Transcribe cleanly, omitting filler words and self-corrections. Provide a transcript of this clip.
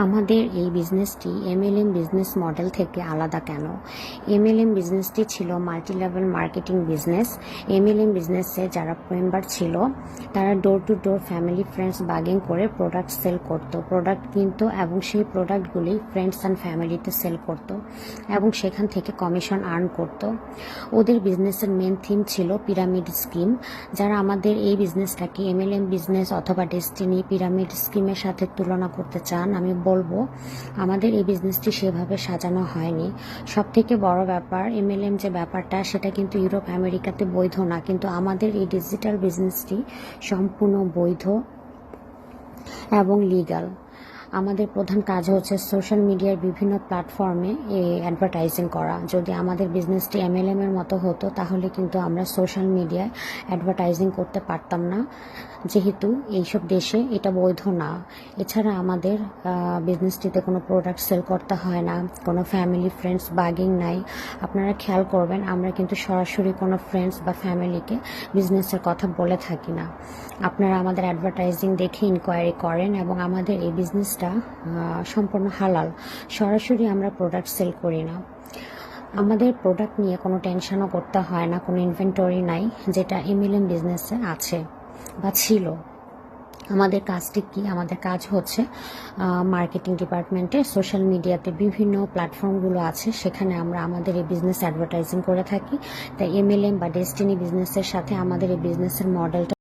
আমাদের এই বিজনেসটি MLM business model থেকে আলাদা কেন? এমএলএম বিজনেসটি ছিল multi level marketing business. MLM বিজনেসে যারা মেম্বার ছিল তারা door to door family friends bargain করে প্রোডাক্ট সেল করত, প্রোডাক্ট কিনতো এবং সেই প্রোডাক্টগুলি ফ্রেন্ডস অ্যান্ড ফ্যামিলিতে সেল করত এবং সেখান থেকে কমিশন আর্ন করত। ওদের বিজনেসের মেন থিম ছিল পিরামিড স্কিম। যারা আমাদের এই বিজনেসটাকে এমএলএম বিজনেস অথবা ডেস্টিনি পিরামিড স্কিমের সাথে তুলনা করতে চান, আমি বলবো আমাদের এই বিজনেসটি সেভাবে সাজানো হয়নি। সব থেকে বড় ব্যাপার, এমএলএম যে ব্যাপারটা সেটা কিন্তু ইউরোপ আমেরিকাতে বৈধ না, কিন্তু আমাদের এই ডিজিটাল বিজনেসটি সম্পূর্ণ বৈধ এবং লিগ্যাল। আমাদের প্রধান কাজ হচ্ছে সোশ্যাল মিডিয়ার বিভিন্ন প্ল্যাটফর্মে অ্যাডভার্টাইজিং করা। যদি আমাদের বিজনেসটি এমএলএম এর মতো হতো তাহলে কিন্তু আমরা সোশ্যাল মিডিয়ায় অ্যাডভার্টাইজিং করতে পারতাম না, যেহেতু এইসব দেশে এটা বৈধ না। এছাড়া আমাদের বিজনেসটিতে কোনো প্রোডাক্ট সেল করতে হয় না, কোনো ফ্যামিলি ফ্রেন্ডস বার্গেনিং নাই। আপনারা খেয়াল করবেন, আমরা কিন্তু সরাসরি কোনো ফ্রেন্ডস বা ফ্যামিলিকে বিজনেসের কথা বলে থাকি না। আপনারা আমাদের অ্যাডভার্টাইজিং দেখে ইনকোয়ারি করেন এবং আমাদের এই বিজনেসটা সম্পূর্ণ হালাল। সরাসরি আমরা প্রোডাক্ট সেল করি না। আমাদের প্রোডাক্ট নিয়ে কোনো টেনশনও করতে হয় না, কোনো ইনভেন্টরি নাই, যেটা এমএলএম বিজনেসে আছে বা ছিল। আমাদের কাজটি কি? আমাদের কাজ হচ্ছে মার্কেটিং ডিপার্টমেন্টে সোশ্যাল মিডিয়াতে বিভিন্ন প্ল্যাটফর্মগুলো আছে, সেখানে আমরা আমাদের এই বিজনেস অ্যাডভার্টাইজিং করে থাকি। তাই এমএলএম বা ডেস্টিনি বিজনেসের সাথে আমাদের এই বিজনেসের মডেলটা